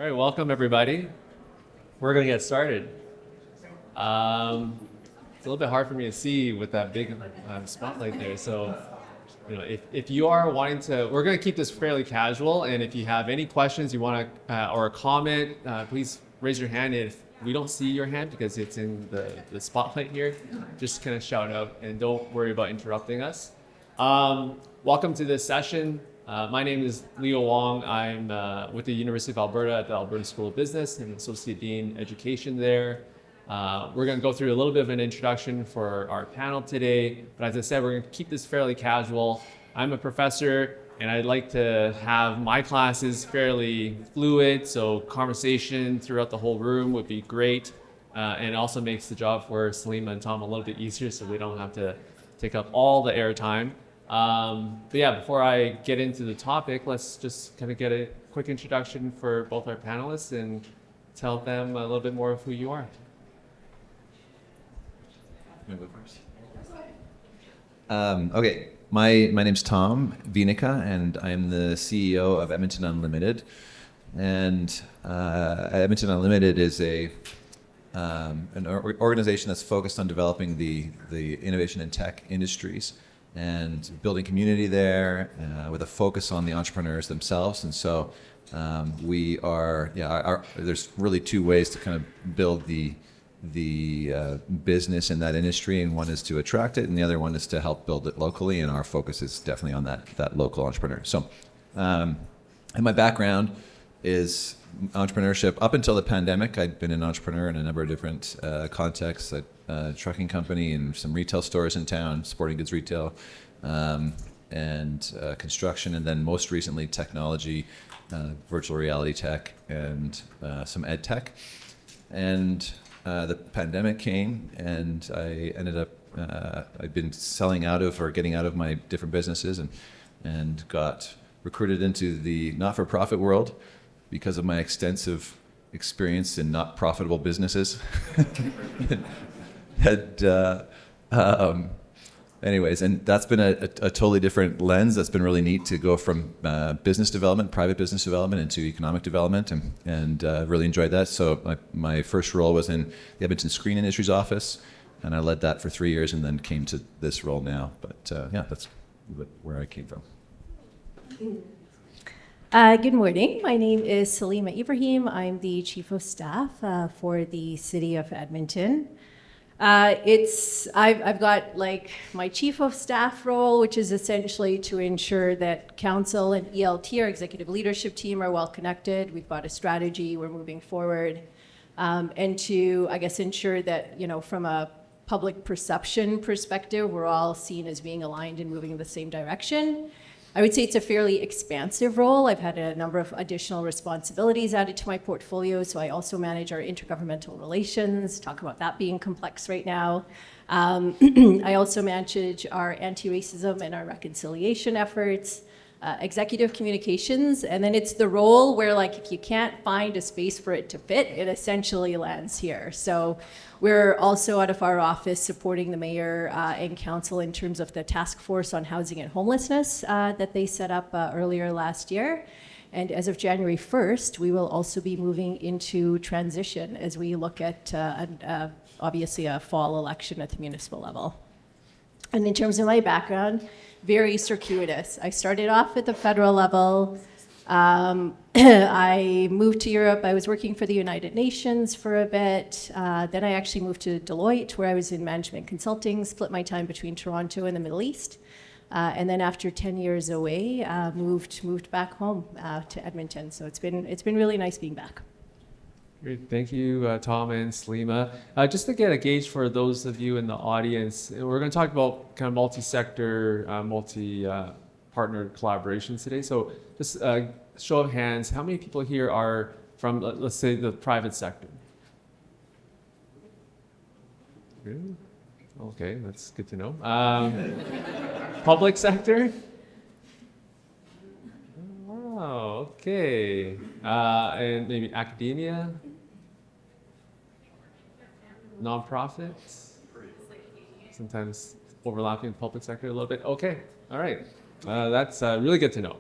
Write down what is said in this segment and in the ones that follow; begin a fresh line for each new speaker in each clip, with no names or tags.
All right, welcome everybody. We're going to get started. It's a little bit hard for me to see with that big spotlight there. So, if you are wanting to, we're going to keep this fairly casual. And if you have any questions you want to, or a comment, please raise your hand. If we don't see your hand because it's in the spotlight here, just kind of shout out and don't worry about interrupting us. Welcome to this session. My name is Wong. I'm with the University of Alberta at the Alberta School of Business and Associate Dean Education there. We're going to go through a little bit of an introduction for our panel today, but as I said, we're going to keep this fairly casual. I'm a professor and I'd like to have my classes fairly fluid, so conversation throughout the whole room would be great, and it also makes the job for Salima and Tom a little bit easier so we don't have to take up all the airtime. But yeah, before I get into the topic, let's just kind of get a quick introduction for both our panelists and tell them a little bit more of who you are.
You want to go first? Okay, my name's Tom Viinikka, and I'm the CEO of Edmonton Unlimited. And Edmonton Unlimited is an organization that's focused on developing the innovation and tech industries and building community there with a focus on the entrepreneurs themselves. And so we are, there's really two ways to kind of build the business in that industry, and one is to attract it and the other one is to help build it locally, and our focus is definitely on that local entrepreneur. So and my background is entrepreneurship. Up until the pandemic, I'd been an entrepreneur in a number of different contexts, at a trucking company and some retail stores in town, sporting goods retail, and construction, and then most recently technology, virtual reality tech, and some ed tech. And the pandemic came, and I ended up, I'd been selling out of or getting out of my different businesses, and got recruited into the not-for-profit world because of my extensive experience in not profitable businesses. Anyways, and that's been a totally different lens. That's been really neat to go from business development, private business development, into economic development, and really enjoyed that. So my first role was in the Edmonton Screen Industries office, and I led that for 3 years, and then came to this role now. But yeah, that's where I came from.
Good morning. My name is Salima Ebrahim. I'm the Chief of Staff for the City of Edmonton. I've got like my Chief of Staff role, which is essentially to ensure that Council and ELT, our Executive Leadership Team, are well connected. We've got a strategy, we're moving forward, and to, I guess, ensure that, from a public perception perspective, we're all seen as being aligned and moving in the same direction. I would say it's a fairly expansive role. I've had a number of additional responsibilities added to my portfolio. So I also manage our intergovernmental relations, talk about that being complex right now. I also manage our anti-racism and our reconciliation efforts, executive communications, and then it's the role where, like, if you can't find a space for it to fit, it essentially lands here. So we're also out of our office supporting the mayor and council in terms of the task force on housing and homelessness that they set up earlier last year. And as of January 1st, we will also be moving into transition as we look at obviously a fall election at the municipal level. And in terms of my background, very circuitous. I started off at the federal level. I moved to Europe. I was working for the United Nations for a bit. Then I actually moved to Deloitte, where I was in management consulting, split my time between Toronto and the Middle East. And then after 10 years away, moved back home to Edmonton. So it's been really nice being back.
Great. Thank you, Tom and Salima. Just to get a gauge for those of you in the audience, we're going to talk about kind of multi-sector, multi-partner collaborations today. So just show of hands, how many people here are from, let's say, the private sector? Really? Okay, that's good to know. Public sector? Oh, okay. And maybe academia? Nonprofits? Sometimes overlapping with public sector a little bit. Okay, all right. That's really good to know.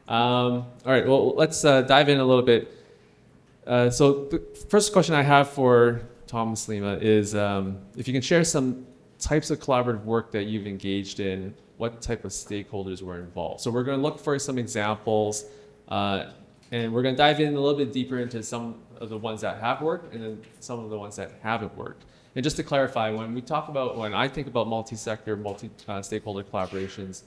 All right, well, let's dive in a little bit. So the first question I have for Tom and Salima is if you can share some types of collaborative work that you've engaged in, what type of stakeholders were involved. So we're going to look for some examples, and we're going to dive in a little bit deeper into some of the ones that have worked and then some of the ones that haven't worked. And just to clarify, when I think about multi-sector, multi-stakeholder collaborations,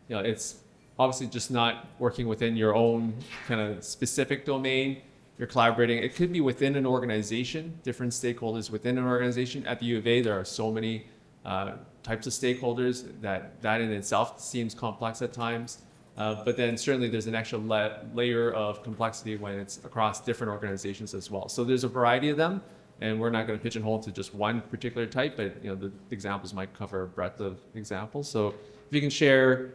it's obviously just not working within your own kind of specific domain. You're collaborating. It could be within an organization, different stakeholders within an organization. At the U of A, there are so many types of stakeholders that in itself seems complex at times. But then certainly there's an extra layer of complexity when it's across different organizations as well. So there's a variety of them, and we're not going to pigeonhole to just one particular type, but the examples might cover a breadth of examples. So if you can share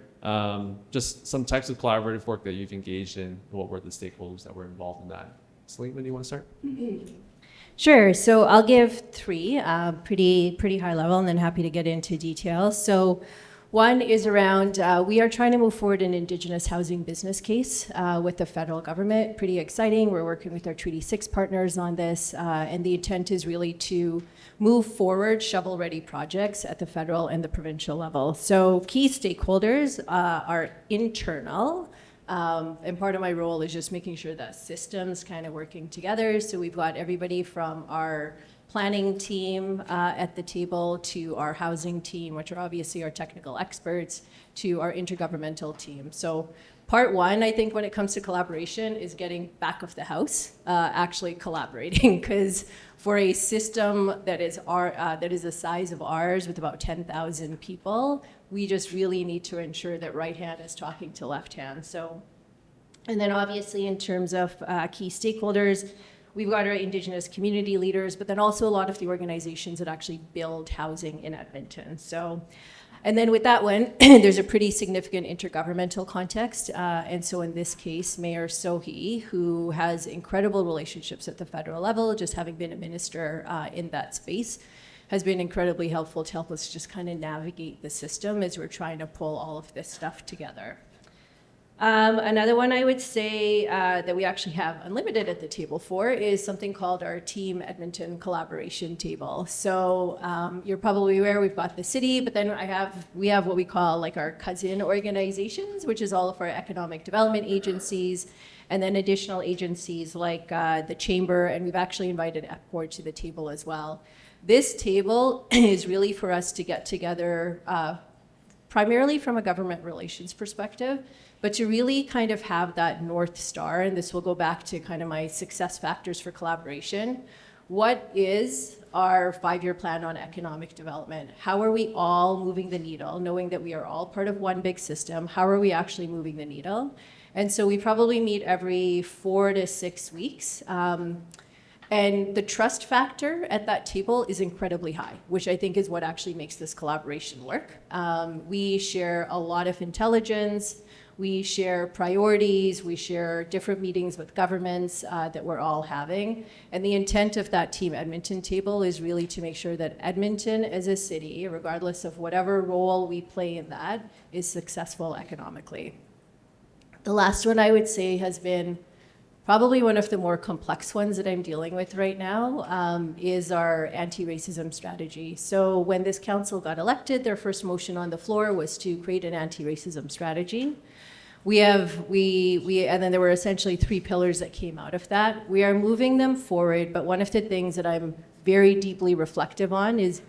just some types of collaborative work that you've engaged in, what were the stakeholders that were involved in that? Salima, do you want to start?
Sure. So I'll give three, pretty high level, and then happy to get into details. So one is around, we are trying to move forward an Indigenous housing business case with the federal government. Pretty exciting. We're working with our Treaty 6 partners on this, and the intent is really to move forward shovel-ready projects at the federal and the provincial level. So key stakeholders are internal, and part of my role is just making sure that systems kind of working together. So we've got everybody from our planning team at the table to our housing team, which are obviously our technical experts, to our intergovernmental team. So part one, I think when it comes to collaboration is getting back of the house, actually collaborating, because for a system that is the size of ours with about 10,000 people, we just really need to ensure that right hand is talking to left hand. So, and then obviously in terms of key stakeholders, we've got our Indigenous community leaders, but then also a lot of the organizations that actually build housing in Edmonton. So, and then with that one, there's a pretty significant intergovernmental context. And so in this case, Mayor Sohi, who has incredible relationships at the federal level, just having been a minister in that space, has been incredibly helpful to help us just kind of navigate the system as we're trying to pull all of this stuff together. Another one I would say that we actually have unlimited at the table for is something called our Team Edmonton Collaboration Table. So you're probably aware we've got the city, but then we have what we call like our cousin organizations, which is all of our economic development agencies, and then additional agencies like the Chamber, and we've actually invited EPCOR to the table as well. This table is really for us to get together primarily from a government relations perspective, but to really kind of have that North Star, and this will go back to kind of my success factors for collaboration. What is our 5-year plan on economic development? How are we all moving the needle, knowing that we are all part of one big system? How are we actually moving the needle? And so we probably meet every 4 to 6 weeks. And the trust factor at that table is incredibly high, which I think is what actually makes this collaboration work. We share a lot of intelligence. We share priorities, we share different meetings with governments that we're all having. And the intent of that Team Edmonton table is really to make sure that Edmonton as a city, regardless of whatever role we play in that, is successful economically. The last one I would say has been probably one of the more complex ones that I'm dealing with right now is our anti-racism strategy. So when this council got elected, their first motion on the floor was to create an anti-racism strategy. And then there were essentially 3 pillars that came out of that. We are moving them forward, but one of the things that I'm very deeply reflective on is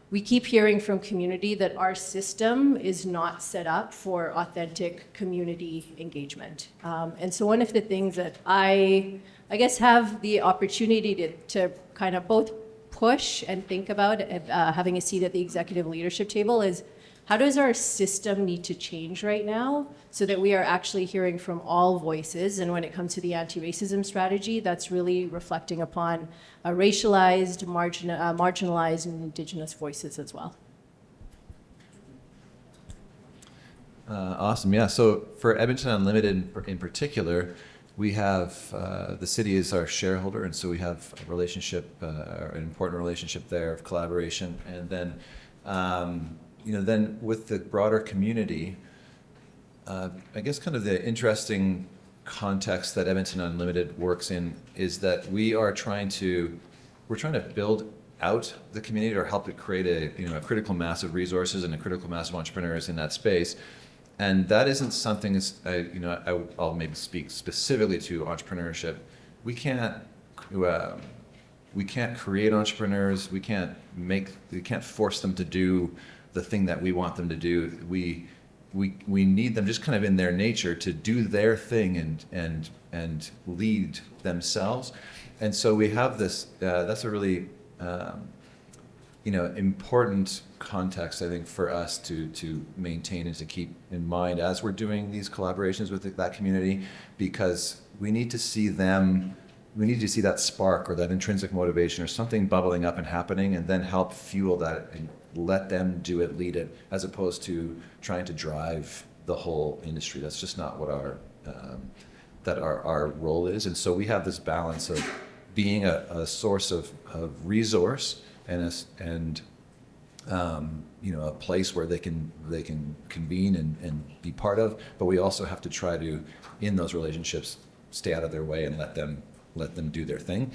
we keep hearing from community that our system is not set up for authentic community engagement. And so one of the things that I guess have the opportunity to kind of both push and think about having a seat at the executive leadership table is how does our system need to change right now so that we are actually hearing from all voices? And when it comes to the anti-racism strategy, that's really reflecting upon racialized, marginalized, and Indigenous voices as well.
Awesome. Yeah. So for Edmonton Unlimited in particular, we have the city is our shareholder, and so we have a relationship, an important relationship there of collaboration, and then. Then with the broader community, I guess kind of the interesting context that Edmonton Unlimited works in is that we're trying to build out the community or help it create a critical mass of resources and a critical mass of entrepreneurs in that space. And that isn't something I'll maybe speak specifically to entrepreneurship. We can't create entrepreneurs. We can't force them to do the thing that we want them to do. We need them just kind of in their nature to do their thing and lead themselves. And so we have this. That's a really important context, I think, for us to maintain and to keep in mind as we're doing these collaborations with that community, because we need to see them. We need to see that spark or that intrinsic motivation or something bubbling up and happening, and then help fuel that and let them do it, lead it, as opposed to trying to drive the whole industry. That's just not what our role is. And so we have this balance of being a source of resource and a place where they can convene and be part of, but we also have to try to, in those relationships, stay out of their way and let them do their thing.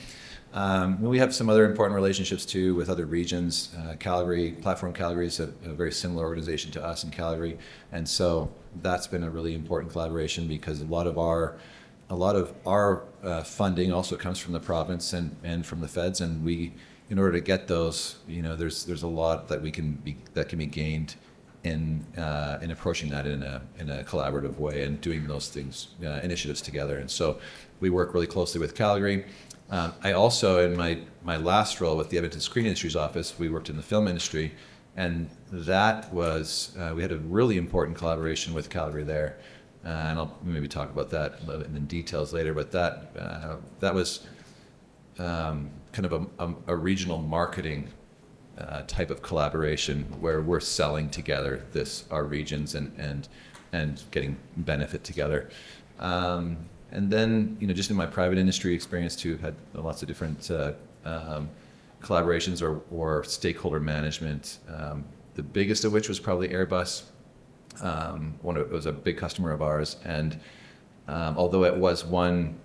We have some other important relationships too with other regions. Platform Calgary is a very similar organization to us in Calgary, and so that's been a really important collaboration because a lot of our funding also comes from the province and from the feds, and we, in order to get those, there's a lot that can be gained in approaching that in a collaborative way and doing those things, initiatives together. And so we work really closely with Calgary. I also, in my last role with the Edmonton Screen Industries office, we worked in the film industry, and that was we had a really important collaboration with Calgary there, and I'll maybe talk about that in details later. But that was kind of a regional marketing type of collaboration where we're selling together our regions and getting benefit together. And then, just in my private industry experience too, had lots of different collaborations or stakeholder management. The biggest of which was probably Airbus. It was a big customer of ours, and although it was one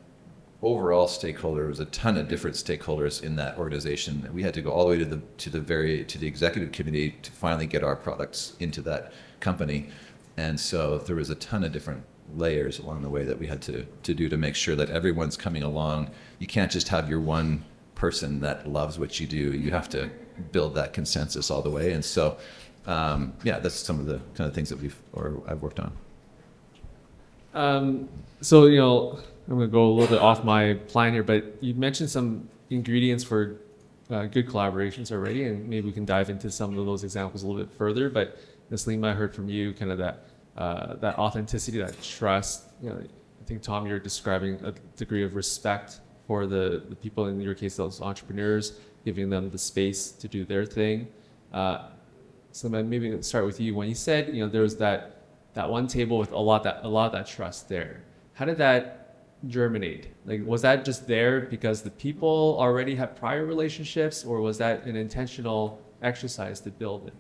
overall stakeholder, there was a ton of different stakeholders in that organization. We had to go all the way to the executive committee to finally get our products into that company, and so there was a ton of different layers along the way that we had to do to make sure that everyone's coming along. You can't just have your one person that loves what you do. You have to build that consensus all the way. And so, that's some of the kind of things that I've worked on.
So, I'm going to go a little bit off my plan here, but you mentioned some ingredients for good collaborations already, and maybe we can dive into some of those examples a little bit further. But Salima, I heard from you kind of that authenticity, that trust. I think, Tom, you're describing a degree of respect for the people, in your case, those entrepreneurs, giving them the space to do their thing. So maybe start with you. When you said, there was that one table with a lot of that trust there, how did that germinate? Like, was that just there because the people already had prior relationships, or was that an intentional exercise to build it?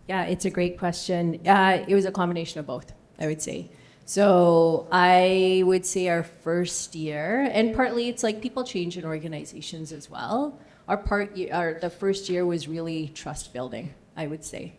Yeah, it's a great question. It was a combination of both, I would say. So I would say our first year, and partly it's like people change in organizations as well. The first year was really trust building, I would say.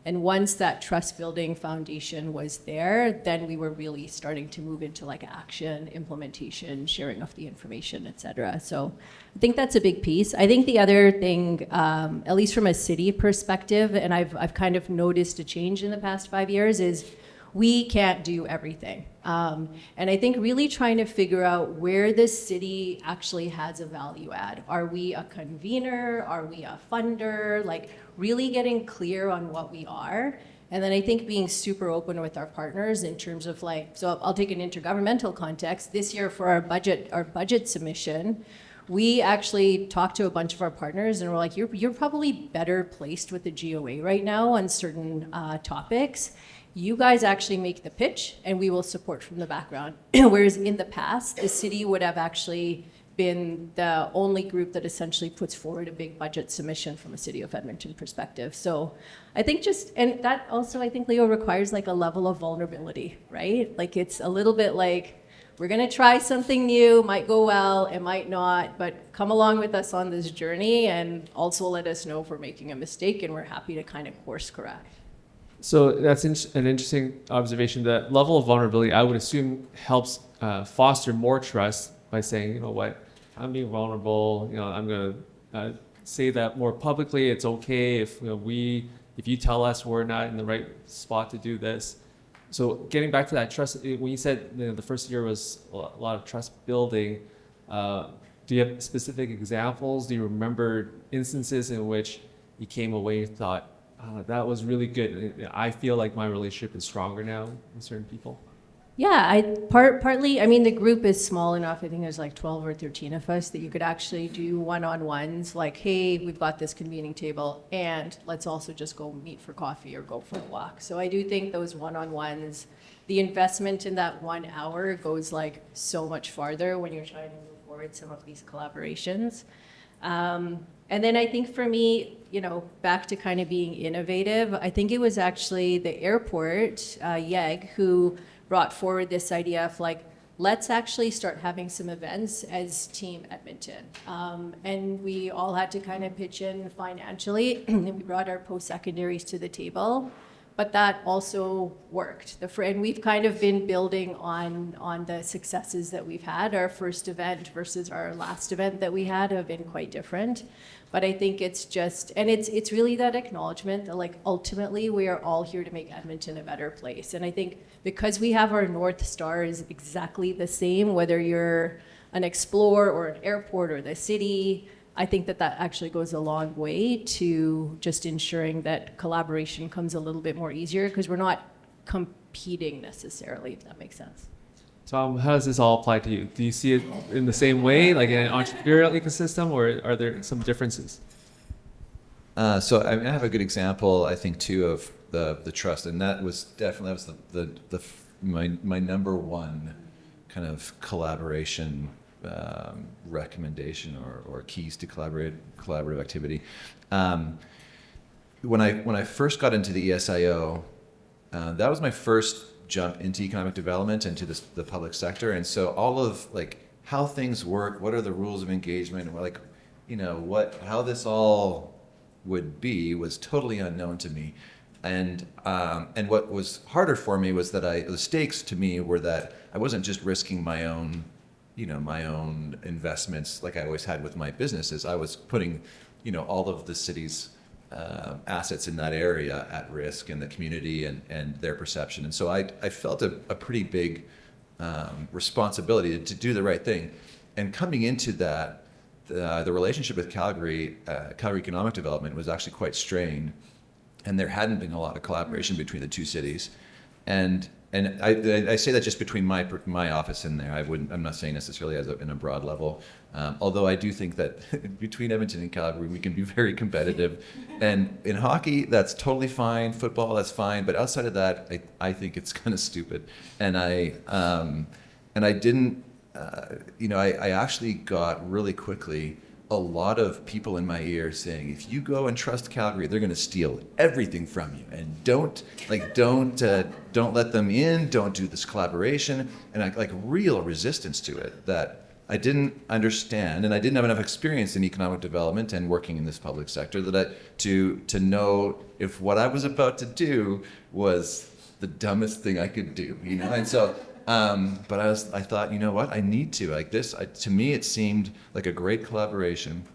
And once that trust building foundation was there, then we were really starting to move into like action, implementation, sharing of the information, et cetera. So I think that's a big piece. I think the other thing, at least from a city perspective, and I've kind of noticed a change in the past 5 years, is we can't do everything. And I think really trying to figure out where the city actually has a value add. Are we a convener? Are we a funder? Like really getting clear on what we are. And then I think being super open with our partners in terms of so I'll take an intergovernmental context. This year for our budget submission, we actually talked to a bunch of our partners and we're like, you're probably better placed with the GOA right now on certain topics. You guys actually make the pitch and we will support from the background. Whereas in the past, the city would have actually been the only group that essentially puts forward a big budget submission from a City of Edmonton perspective. So I think and that also I think, Leo, requires like a level of vulnerability, right? Like it's a little bit like, we're going to try something new, might go well, it might not, but come along with us on this journey and also let us know if we're making a mistake, and we're happy to kind of course correct.
So that's an interesting observation. That level of vulnerability, I would assume, helps foster more trust by saying, you know what, I'm being vulnerable. You know, I'm going to say that more publicly. It's okay if if you tell us we're not in the right spot to do this. So getting back to that trust, when you said the first year was a lot of trust building, do you have specific examples? Do you remember instances in which you came away and thought, that was really good. I feel like my relationship is stronger now with certain people?
Yeah, partly, I mean, the group is small enough. I think there's like 12 or 13 of us that you could actually do one-on-ones, like, hey, we've got this convening table, and let's also just go meet for coffee or go for a walk. So I do think those one-on-ones, the investment in that 1 hour goes like so much farther when you're trying to move forward some of these collaborations. And then I think for me, back to kind of being innovative, I think it was actually the airport, YEG, who brought forward this idea of like, let's actually start having some events as Team Edmonton. And we all had to kind of pitch in financially, and we brought our post-secondaries to the table. But that also worked. And we've kind of been building on the successes that we've had. Our first event versus our last event that we had have been quite different. But I think it's just, and it's really that acknowledgement that like ultimately we are all here to make Edmonton a better place. And I think because we have our North Star is exactly the same, whether you're an explorer or an airport or the city, I think that actually goes a long way to just ensuring that collaboration comes a little bit more easier, because we're not competing necessarily, if that makes sense.
Tom, how does this all apply to you? Do you see it in the same way, like in an entrepreneurial ecosystem, or are there some differences?
So I have a good example, I think, too, of the trust, and that was my number one kind of collaboration recommendation or keys to collaborative activity. When I first got into the ESIO, that was my first jump into economic development, into the public sector, and so all of like how things work, what are the rules of engagement, like how this all would be was totally unknown to me, and what was harder for me was that the stakes to me were that I wasn't just risking my own investments like I always had with my businesses. I was putting all of the city's assets in that area at risk, and the community and their perception. And so I felt a pretty big responsibility to do the right thing. And coming into that, the relationship with Calgary Economic Development was actually quite strained, and there hadn't been a lot of collaboration between the two cities. And I say that just between my office and there. I'm not saying necessarily in a broad level. Although I do think that between Edmonton and Calgary, we can be very competitive. And in hockey, that's totally fine. Football, that's fine. But outside of that, I think it's kind of stupid. And I didn't, I actually got really quickly a lot of people in my ear saying, if you go and trust Calgary, they're going to steal everything from you, and don't let them in, don't do this collaboration. And I like real resistance to it that I didn't understand, and I didn't have enough experience in economic development and working in this public sector to know if what I was about to do was the dumbest thing I could do, And so, but I thought, you know what, I need to like this. To me, it seemed like a great collaboration,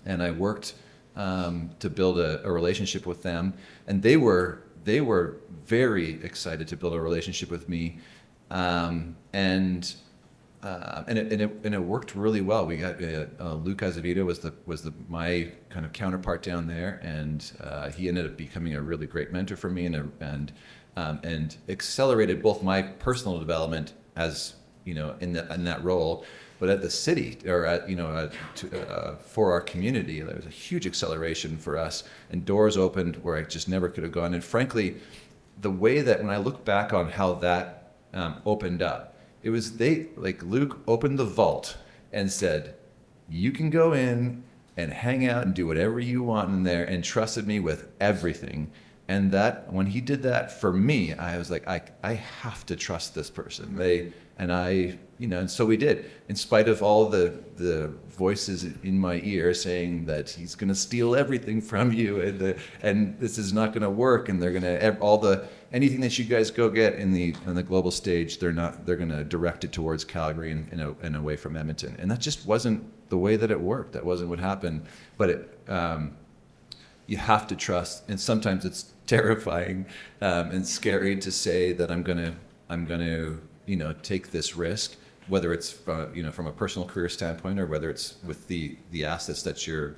and I worked to build a relationship with them, and they were very excited to build a relationship with me, and it worked really well. We got Luke Azevedo was my kind of counterpart down there, and he ended up becoming a really great mentor for me, and accelerated both my personal development as in that role, but at the city or for our community, there was a huge acceleration for us, and doors opened where I just never could have gone. And frankly, the way that when I look back on how that opened up, it was Luke opened the vault and said, you can go in and hang out and do whatever you want in there, and trusted me with everything. And that when he did that for me, I was like, I have to trust this person. And and so we did, in spite of all the voices in my ear saying that he's going to steal everything from you, and this is not going to work, and they're going to anything that you guys go get in the global stage, they're going to direct it towards Calgary and away from Edmonton, and that just wasn't the way that it worked. That wasn't what happened. But you have to trust, and sometimes it's terrifying and scary to say that I'm going to take this risk, whether it's from a personal career standpoint or whether it's with the assets that you're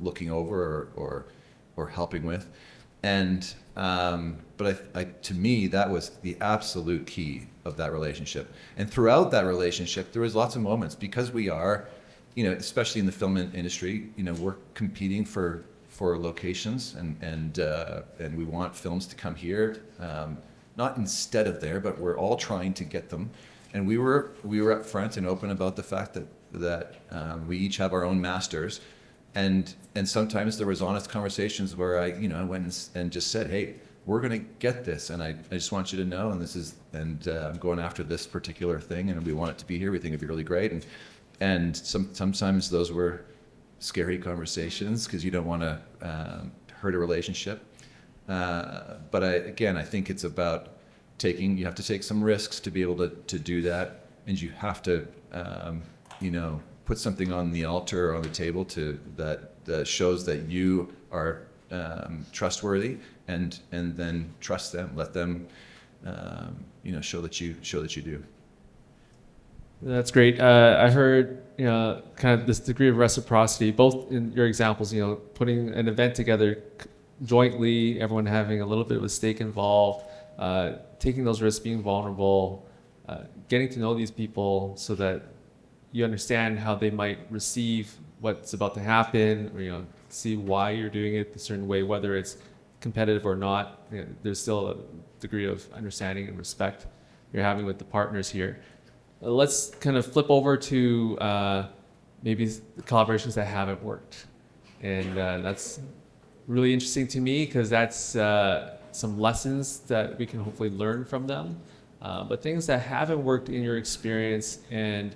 looking over or helping with. And but to me, that was the absolute key of that relationship. And throughout that relationship, there was lots of moments, because we are, especially in the film industry, we're competing for locations, and we want films to come here, not instead of there, but we're all trying to get them. And we were upfront and open about the fact that we each have our own masters. And sometimes there was honest conversations where I went and just said, hey, we're going to get this, and I just want you to know, and I'm going after this particular thing, and we want it to be here. We think it'd be really great. And sometimes those were scary conversations because you don't want to hurt a relationship. But I think it's about you have to take some risks to be able to do that, and you have to put something on the altar or on the table that shows that you are trustworthy, and then trust them, let them show that you do.
That's great. I heard kind of this degree of reciprocity, both in your examples, putting an event together jointly, everyone having a little bit of a stake involved, taking those risks, being vulnerable, getting to know these people so that you understand how they might receive what's about to happen, or see why you're doing it a certain way, whether it's competitive or not. There's still a degree of understanding and respect you're having with the partners here. Let's kind of flip over to maybe the collaborations that haven't worked, and that's really interesting to me because that's some lessons that we can hopefully learn from them, but things that haven't worked in your experience. And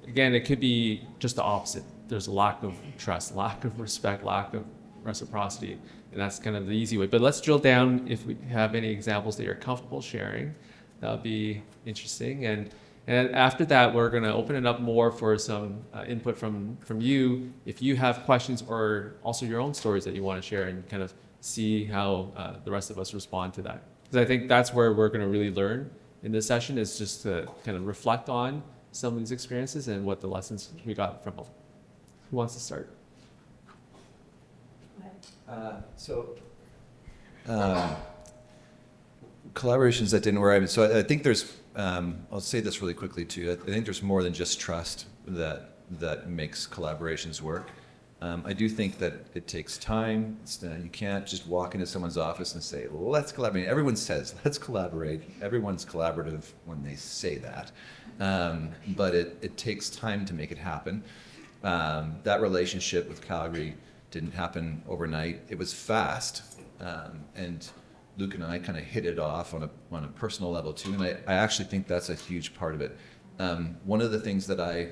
again, it could be just the opposite. There's a lack of trust, lack of respect, lack of reciprocity, and that's kind of the easy way. But let's drill down. If we have any examples that you're comfortable sharing, that would be interesting. And after that, we're going to open it up more for some input from you. If you have questions or also your own stories that you want to share, and kind of see how the rest of us respond to that. Because I think that's where we're going to really learn in this session, is just to kind of reflect on some of these experiences and what the lessons we got from them. Who wants to start?
Collaborations that didn't work. So I think there's, I'll say this really quickly too. I think there's more than just trust that makes collaborations work. I do think that it takes time. You can't just walk into someone's office and say, well, let's collaborate. Everyone says, let's collaborate. Everyone's collaborative when they say that. But it takes time to make it happen. That relationship with Calgary didn't happen overnight. It was fast. And Luke and I kind of hit it off on a personal level too. And I actually think that's a huge part of it. One of the things that I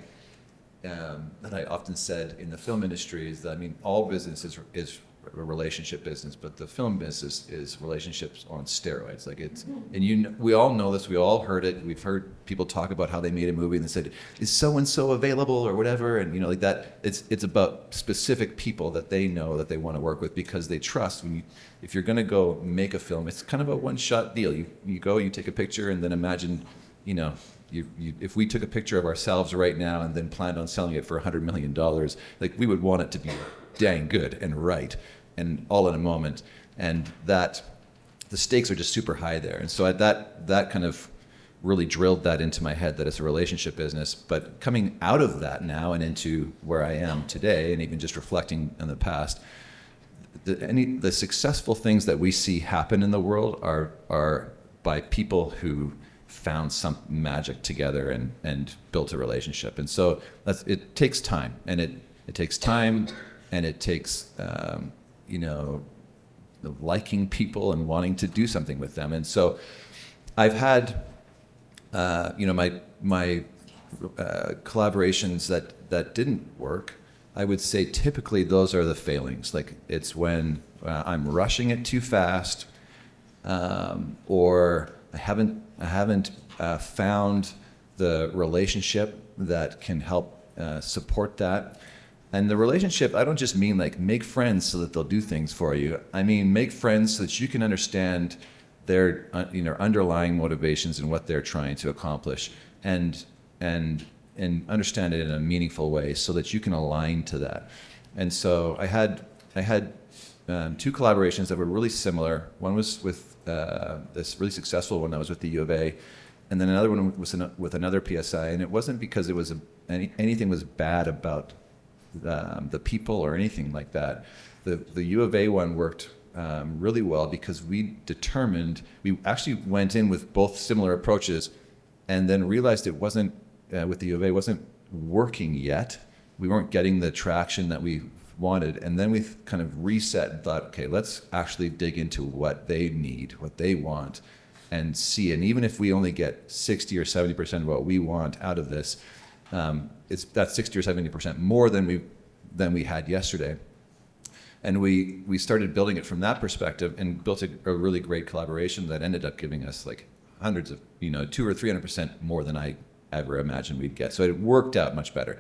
often said in the film industry is that, all business is a relationship business, but the film business is relationships on steroids. We all know this, we all heard it. We've heard people talk about how they made a movie and they said, is so-and-so available or whatever? And like that, it's about specific people that they know that they want to work with because they trust. If you're going to go make a film, it's kind of a one-shot deal. You go, you take a picture, and then imagine, if we took a picture of ourselves right now and then planned on selling it for $100 million, we would want it to be dang good and right and all in a moment. And that the stakes are just super high there. And so that kind of really drilled that into my head, that it's a relationship business. But coming out of that now and into where I am today, and even just reflecting on the past, the successful things that we see happen in the world are by people who found some magic together and built a relationship. And so it takes time, and it takes time, and it takes liking people and wanting to do something with them. And so I've had my collaborations that didn't work, I would say typically those are the failings. Like it's when I'm rushing it too fast, or I haven't found the relationship that can help support that. And the relationship, I don't just mean like make friends so that they'll do things for you. I mean make friends so that you can understand their underlying motivations and what they're trying to accomplish, and understand it in a meaningful way so that you can align to that. And so I had two collaborations that were really similar. One was with this really successful one that was with the U of A, and then another one was with another PSI. And it wasn't because it was anything was bad about the people or anything like that. The U of A one worked really well because we actually went in with both similar approaches, and then realized it wasn't with the U of A wasn't working yet. We weren't getting the traction that we wanted, and then we kind of reset and thought, okay, let's actually dig into what they need, what they want, and see. And even if we only get 60 or 70% of what we want out of this, that's 60 or 70% more than we had yesterday. And we started building it from that perspective, and built a really great collaboration that ended up giving us like hundreds of 200 or 300% more than I ever imagined we'd get. So it worked out much better.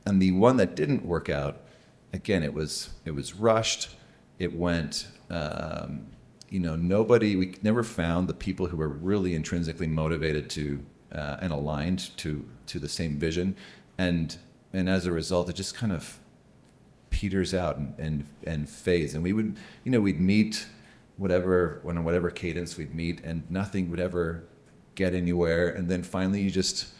And the one that didn't work out, again, it was rushed. It went, we never found the people who were really intrinsically motivated to and aligned to the same vision, and as a result, it just kind of peters out and fades. And we would, we'd meet whatever cadence we'd meet, and nothing would ever get anywhere. And then finally, you just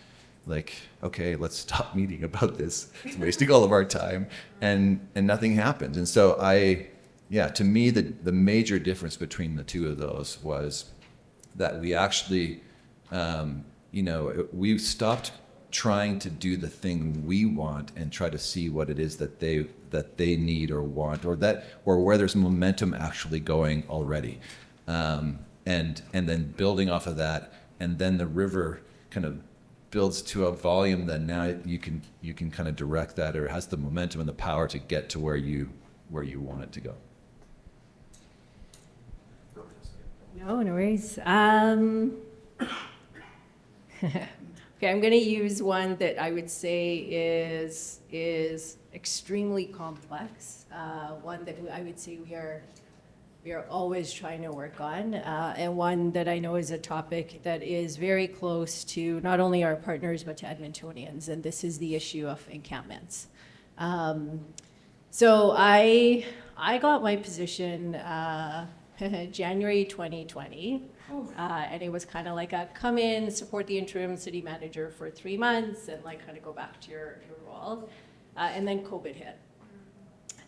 like, okay, let's stop meeting about this. It's wasting all of our time, and nothing happened. And so to me, the major difference between the two of those was that we actually, we stopped trying to do the thing we want and try to see what it is that they need or want, or where there's momentum actually going already, and then building off of that, and then the river kind of builds to a volume that now you can kind of direct that, or it has the momentum and the power to get to where you want it to go.
No worries. Okay, I'm going to use one that I would say is extremely complex. One that I would say we are always trying to work on, and one that I know is a topic that is very close to not only our partners but to Edmontonians, and this is the issue of encampments. So I got my position January 2020. And it was kind of like a come in, support the interim city manager for 3 months, and like kind of go back to your role. And then COVID hit.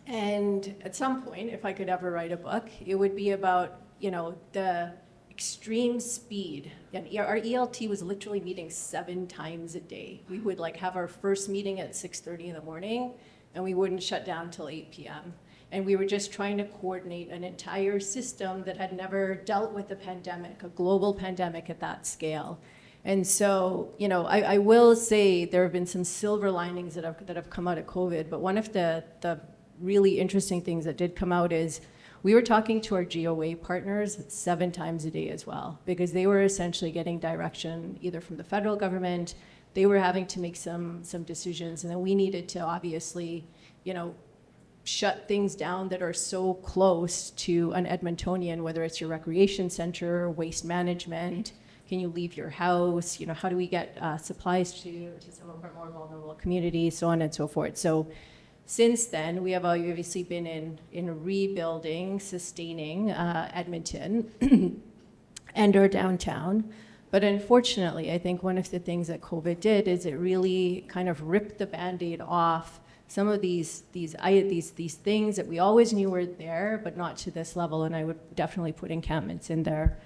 And at some point, if I could ever write a book, it would be about, the extreme speed. And our ELT was literally meeting 7 times a day. We would like have our first meeting at 6:30 in the morning, and we wouldn't shut down till 8 p.m. And we were just trying to coordinate an entire system that had never dealt with a pandemic, a global pandemic at that scale. And so, I will say there have been some silver linings that have come out of COVID, but one of the really interesting things that did come out is we were talking to our GOA partners 7 times a day as well, because they were essentially getting direction either from the federal government, they were having to make some decisions, and then we needed to obviously, shut things down that are so close to an Edmontonian, whether it's your recreation center, waste management, can you leave your house, how do we get supplies to some of our more vulnerable communities, so on and so forth. So since then, we have obviously been in rebuilding, sustaining Edmonton and our downtown. But unfortunately, I think one of the things that COVID did is it really kind of ripped the Band-Aid off some of these things that we always knew were there, but not to this level, and I would definitely put encampments in there.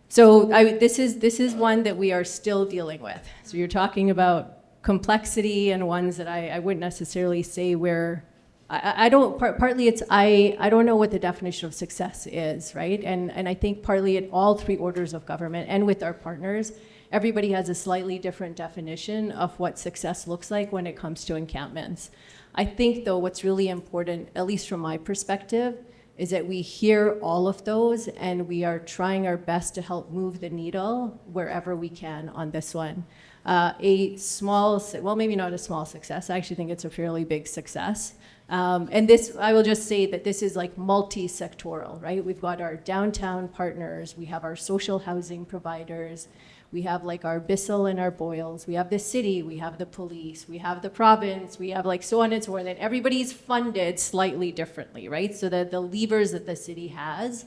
So this is one that we are still dealing with. So you're talking about complexity and ones that I wouldn't necessarily say where I don't. Partly it's I don't know what the definition of success is, right? And I think partly at all 3 orders of government and with our partners, everybody has a slightly different definition of what success looks like when it comes to encampments. I think, though, what's really important, at least from my perspective, is that we hear all of those and we are trying our best to help move the needle wherever we can on this one. A small, well, maybe not a small success. I actually think it's a fairly big success. And this, I will just say that this is like multi-sectoral, right? We've got our downtown partners, we have our social housing providers, we have like our Bissell and our Boyles, we have the city, we have the police, we have the province, we have like so on and so on, and everybody's funded slightly differently, right? So that the levers that the city has,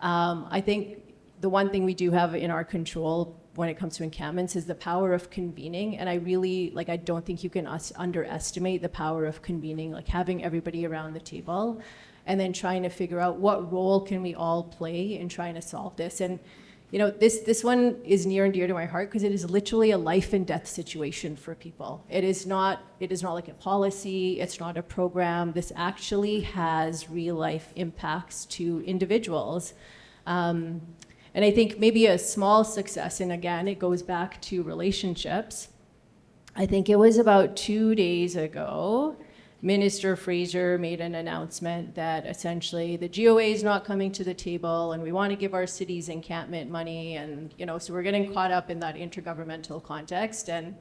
I think the one thing we do have in our control when it comes to encampments is the power of convening. And I really, like, I don't think you can underestimate the power of convening, like having everybody around the table and then trying to figure out what role can we all play in trying to solve this. And you know, this one is near and dear to my heart because it is literally a life and death situation for people. It is not like a policy, it's not a program. This actually has real life impacts to individuals. And I think maybe a small success, and again, it goes back to relationships. I think it was about 2 days ago, Minister Fraser made an announcement that essentially the GOA is not coming to the table and we want to give our cities encampment money, and you know, so we're getting caught up in that intergovernmental context, and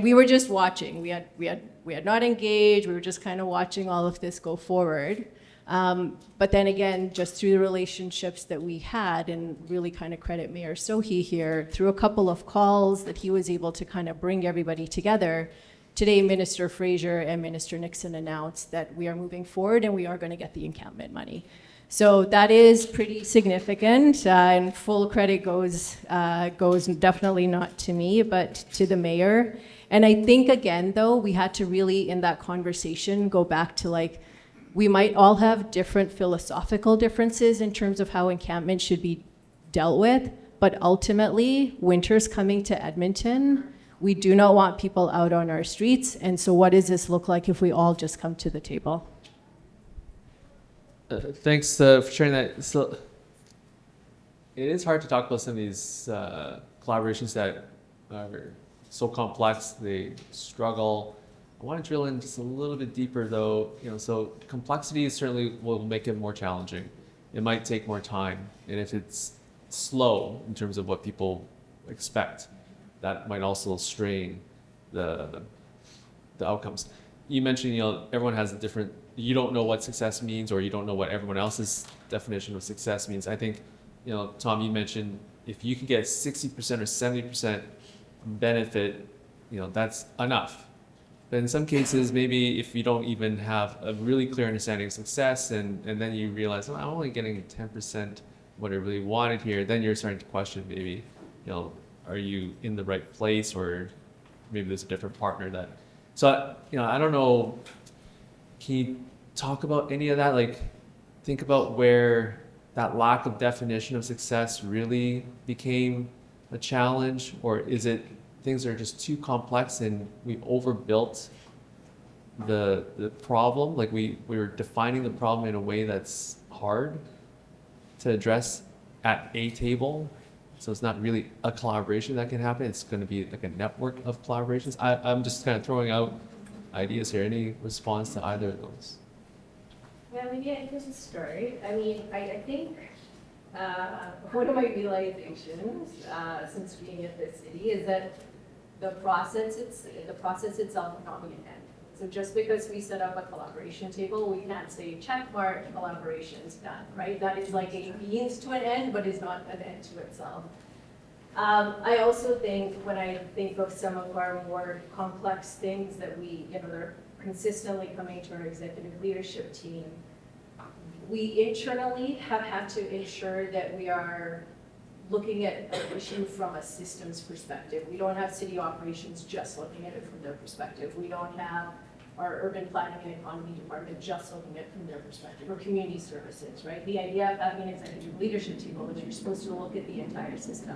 we were just watching. We had not engaged, we were just kind of watching all of this go forward. But then again, just through the relationships that we had, and really kind of credit Mayor Sohi here, through a couple of calls that he was able to kind of bring everybody together. Today, Minister Fraser and Minister Nixon announced that we are moving forward and we are going to get the encampment money. So that is pretty significant, and full credit goes definitely not to me, but to the mayor. And I think, again, though, we had to really, in that conversation, go back to like, we might all have different philosophical differences in terms of how encampment should be dealt with, but ultimately, winter's coming to Edmonton. We do not want people out on our streets, and so what does this look like if we all just come to the table?
Thanks for sharing that. So it is hard to talk about some of these collaborations that are so complex, they struggle. I want to drill in just a little bit deeper though, you know, so complexity certainly will make it more challenging. It might take more time, and if it's slow in terms of what people expect, that might also strain the outcomes. You mentioned, you know, everyone has a different, you don't know what success means, or you don't know what everyone else's definition of success means. I think, you know, Tom, you mentioned if you can get 60% or 70% benefit, you know, that's enough. But in some cases, maybe if you don't even have a really clear understanding of success, and then you realize, oh, I'm only getting 10% what I really wanted here, then you're starting to question maybe, you know, are you in the right place, or maybe there's a different partner that, so, you know, I don't know, can you talk about any of that? Like, think about where that lack of definition of success really became a challenge, or is it things are just too complex and we overbuilt the problem? Like we were defining the problem in a way that's hard to address at a table. So it's not really a collaboration that can happen. It's going to be like a network of collaborations. I'm just kind of throwing out ideas here. Any response to either of those?
Yeah, maybe I can start. I mean, I think one of my realizations since being at this city is that the process itself is not going to end. So just because we set up a collaboration table, we can't say check mark, collaboration's done, right? That is like a means to an end, but is not an end to itself. I also think when I think of some of our more complex things that we, you know, they're consistently coming to our executive leadership team, we internally have had to ensure that we are looking at an issue from a systems perspective. We don't have city operations just looking at it from their perspective. We don't have our urban planning and economy department just looking at it from their perspective, or community services, right? The idea of having an executive leadership table is you're supposed to look at the entire system.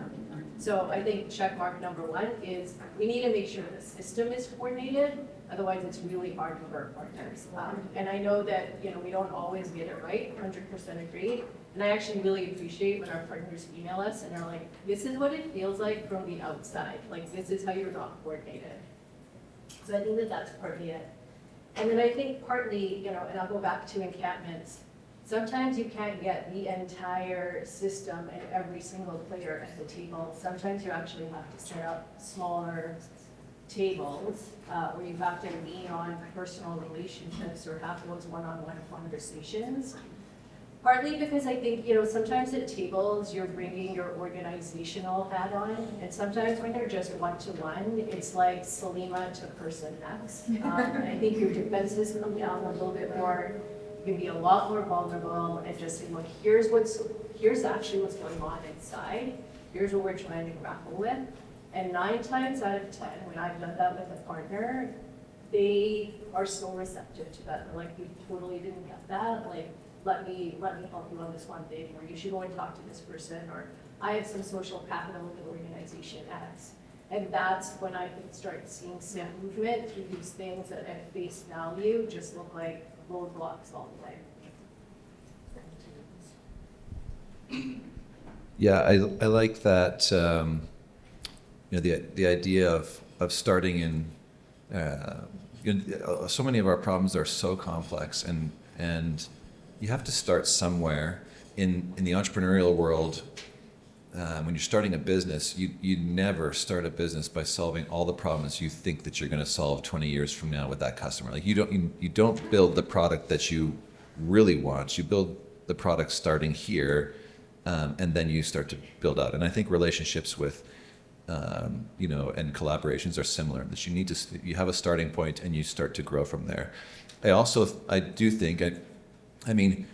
So I think check mark number one is we need to make sure the system is coordinated, Otherwise, it's really hard for our partners. And I know that, we don't always get it right, 100% agree. And I actually really appreciate when our partners email us and are like, this is what it feels like from the outside. Like, this is how you're not coordinated. So I think that that's partly it. And then I think partly, and I'll go back to encampments, sometimes you can't get the entire system and every single player at the table. Sometimes you actually have to set up smaller tables where you have to lean on personal relationships or have those one-on-one conversations. Partly because I think, sometimes at tables you're bringing your organizational hat on, and sometimes when you're just one-to-one, it's like Salima to person X. I think your defenses come down a little bit more. You can be a lot more vulnerable and just say, look, here's actually what's going on inside. Here's what we're trying to grapple with. And 9 times out of 10, when I've done that with a partner, they are so receptive to that. They're like, you totally didn't get that. Like, let me help you on this one thing, or you should go and talk to this person, or I have some social capital with organization X. And that's when I can start seeing some movement through these things that at face value just look like roadblocks all the way.
Yeah, I like that. The idea of starting in. So many of our problems are so complex, and you have to start somewhere. In the entrepreneurial world, when you're starting a business, you never start a business by solving all the problems you think that you're going to solve 20 years from now with that customer. Like you don't build the product that you really want. You build the product starting here, and then you start to build out. And I think relationships with and collaborations are similar. That you have a starting point and you start to grow from there. I do think I mean,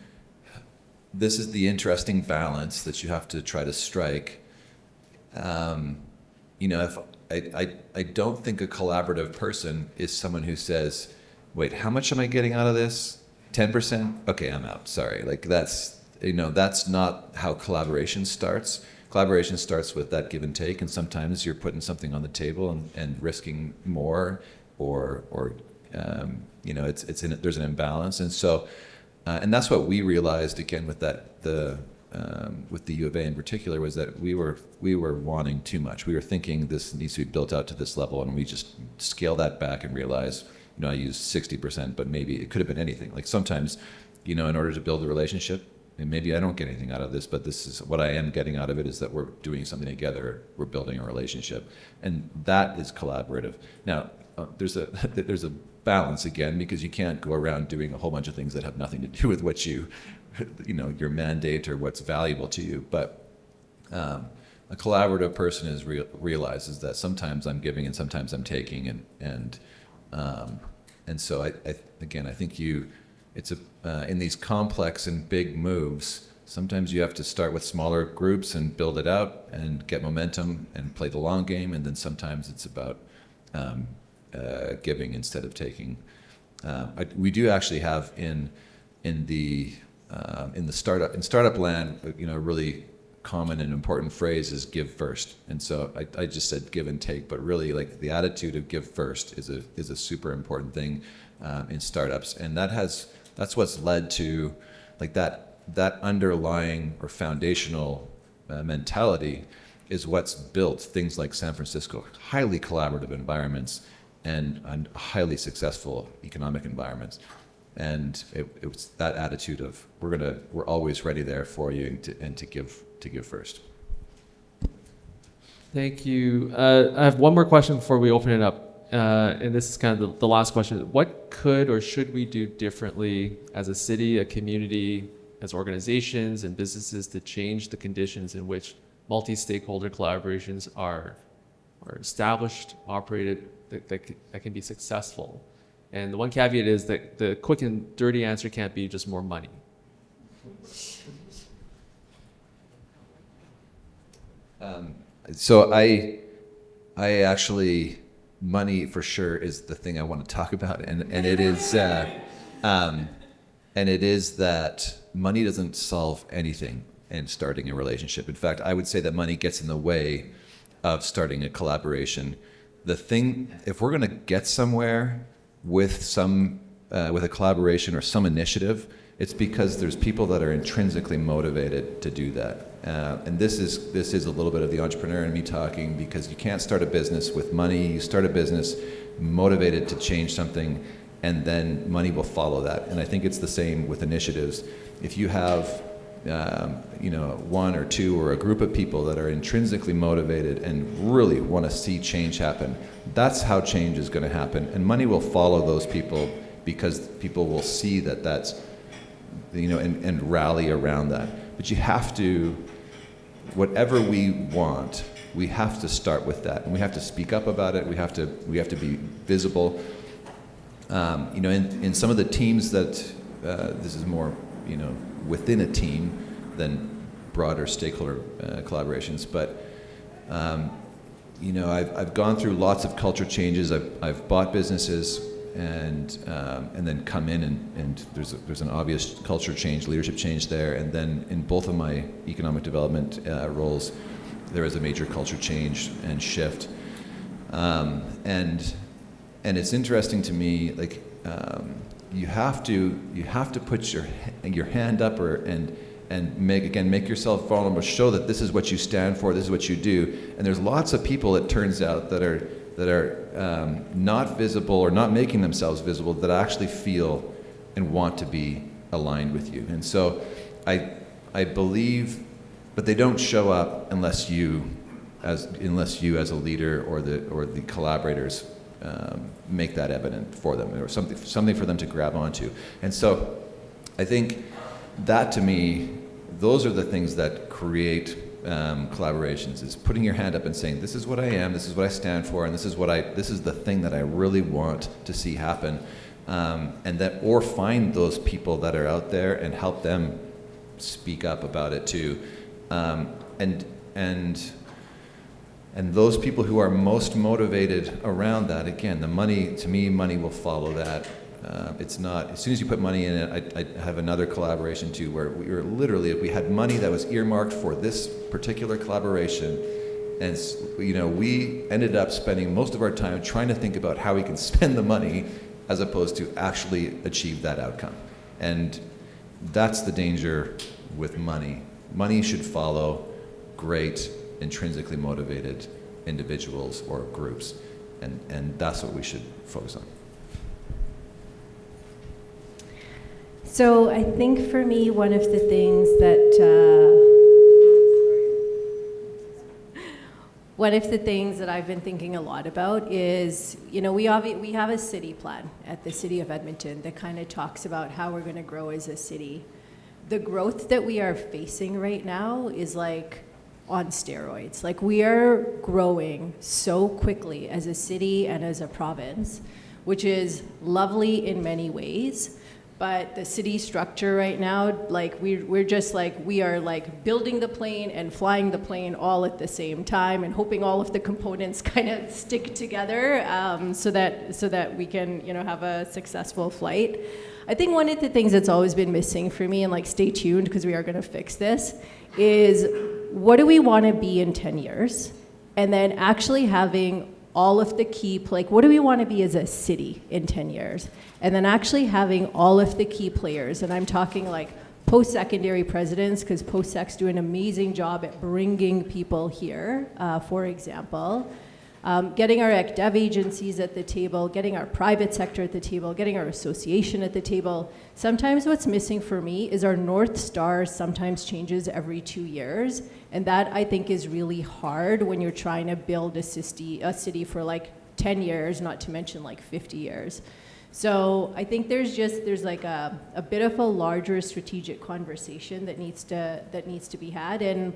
this is the interesting balance that you have to try to strike. If I don't think a collaborative person is someone who says, wait, how much am I getting out of this? 10%? Okay, I'm out. Sorry. Like that's not how collaboration starts. Collaboration starts with that give and take, and sometimes you're putting something on the table and risking more, or there's an imbalance, and so. And that's what we realized again with with the U of A in particular, was that we were wanting too much. We were thinking this needs to be built out to this level, and we just scale that back and realize, I used 60%, but maybe it could have been anything. Like sometimes, in order to build a relationship, and maybe I don't get anything out of this, but this is what I am getting out of it, is that we're doing something together, we're building a relationship, and that is collaborative. Now, there's a balance again, because you can't go around doing a whole bunch of things that have nothing to do with what your mandate or what's valuable to you. But a collaborative person realizes that sometimes I'm giving and sometimes I'm taking, and so I think it's in these complex and big moves. Sometimes you have to start with smaller groups and build it out and get momentum and play the long game, and then sometimes it's about giving instead of taking. We do actually have in the startup land, a really common and important phrase is give first. And so I just said give and take, but really like the attitude of give first is a super important thing in startups, and that's what's led to like that underlying or foundational mentality is what's built things like San Francisco, highly collaborative environments and highly successful economic environments. And it was that attitude of we're always ready there for you and to give first.
Thank you. I have one more question before we open it up, and this is kind of the last question. What could or should we do differently as a city, a community, as organizations and businesses to change the conditions in which multi-stakeholder collaborations are established, operated, that can be successful? And the one caveat is that the quick and dirty answer can't be just more money.
So I actually, money for sure is the thing I want to talk about, and it is that money doesn't solve anything in starting a relationship. In fact, I would say that money gets in the way of starting a collaboration. The thing, if we're going to get somewhere, with a collaboration or some initiative, it's because there's people that are intrinsically motivated to do that. And this is a little bit of the entrepreneur in me talking, because you can't start a business with money. You start a business motivated to change something, and then money will follow that. And I think it's the same with initiatives. If you have one or two or a group of people that are intrinsically motivated and really want to see change happen, that's how change is going to happen. And money will follow those people, because people will see that that's, and rally around that. But you have to, whatever we want, we have to start with that, and we have to speak up about it. We have to be visible. In some of the teams that this is more, within a team than broader stakeholder collaborations. But I've gone through lots of culture changes. I've bought businesses and then come in and there's an obvious culture change, leadership change there. And then in both of my economic development roles, there was a major culture change and shift. And it's interesting to me, like, you have to put your hand up and make yourself vulnerable, show that this is what you stand for, this is what you do. And there's lots of people, it turns out, that are not visible or not making themselves visible, that actually feel and want to be aligned with you. And so I believe, but they don't show up unless you as a leader or the collaborators make that evident for them, or something for them to grab onto. And so I think that, to me, those are the things that create collaborations, is putting your hand up and saying, this is what I am, this is what I stand for, and this is the thing that I really want to see happen. Or find those people that are out there and help them speak up about it too. And those people who are most motivated around that, again, money will follow that. It's not, as soon as you put money in it, I have another collaboration too, where if we had money that was earmarked for this particular collaboration, and we ended up spending most of our time trying to think about how we can spend the money as opposed to actually achieve that outcome. And that's the danger with money. Money should follow great, intrinsically motivated individuals or groups, and that's what we should focus on.
So I think for me, one of the things that I've been thinking a lot about is, we have a city plan at the City of Edmonton that kind of talks about how we're going to grow as a city. The growth that we are facing right now is like on steroids. Like, we are growing so quickly as a city and as a province, which is lovely in many ways. But the city structure right now, like, we are building the plane and flying the plane all at the same time, and hoping all of the components kind of stick together so that we can have a successful flight. I think one of the things that's always been missing for me, and stay tuned because we are going to fix this, is what do we want to be in 10 years? And then actually having all of the key, what do we want to be as a city in 10 years? And then actually having all of the key players, and I'm talking post-secondary presidents, because post-secs do an amazing job at bringing people here, for example. Getting our ECDEV agencies at the table, getting our private sector at the table, getting our association at the table. Sometimes what's missing for me is our North Star sometimes changes every 2 years. And that, I think, is really hard when you're trying to build a city for 10 years, not to mention 50 years. So I think there's a bit of a larger strategic conversation that needs to be had. And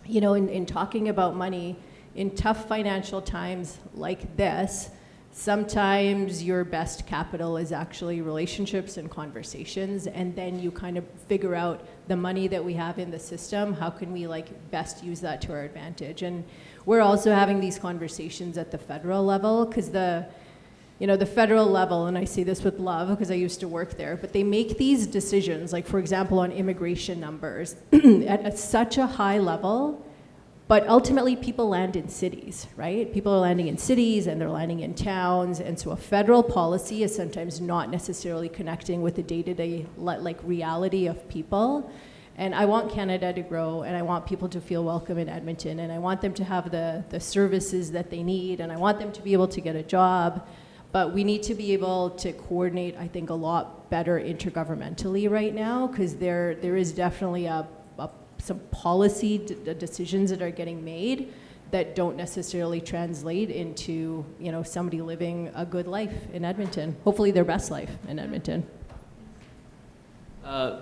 in talking about money, in tough financial times like this, sometimes your best capital is actually relationships and conversations, and then you kind of figure out the money that we have in the system, how can we best use that to our advantage. And we're also having these conversations at the federal level, because the federal level, and I say this with love because I used to work there, but they make these decisions, for example, on immigration numbers at such a high level, But ultimately, people land in cities, right? People are landing in cities and they're landing in towns. And so a federal policy is sometimes not necessarily connecting with the day-to-day like reality of people. And I want Canada to grow, and I want people to feel welcome in Edmonton, and I want them to have the services that they need, and I want them to be able to get a job. But we need to be able to coordinate, I think, a lot better intergovernmentally right now, because there is definitely some policy decisions that are getting made that don't necessarily translate into, you know, somebody living a good life in Edmonton, hopefully their best life in Edmonton.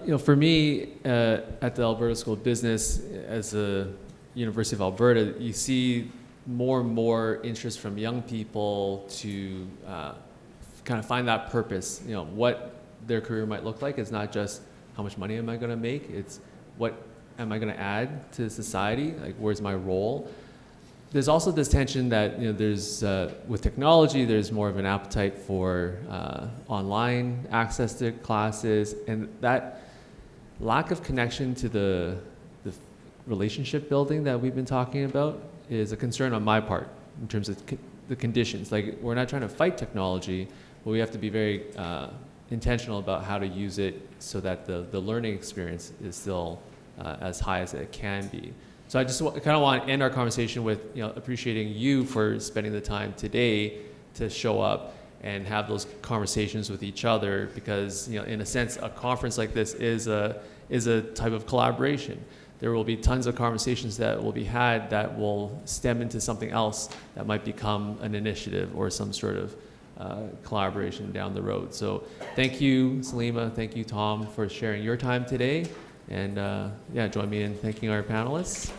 You know, for me, at the Alberta School of Business, as a University of Alberta, you see more and more interest from young people to kind of find that purpose. You know, what their career might look like. It's not just how much money am I going to make. It's what am I going to add to society? Like, where's my role? There's also this tension that, you know, there's with technology, there's more of an appetite for online access to classes, and that lack of connection to the relationship building that we've been talking about is a concern on my part in terms of the conditions. Like, we're not trying to fight technology, but we have to be very intentional about how to use it so that the learning experience is still as high as it can be. So I just kind of want to end our conversation with, you know, appreciating you for spending the time today to show up and have those conversations with each other, because, you know, in a sense, a conference like this is a type of collaboration. There will be tons of conversations that will be had that will stem into something else that might become an initiative or some sort of collaboration down the road. So thank you, Salima. Thank you, Tom, for sharing your time today. And yeah, join me in thanking our panelists.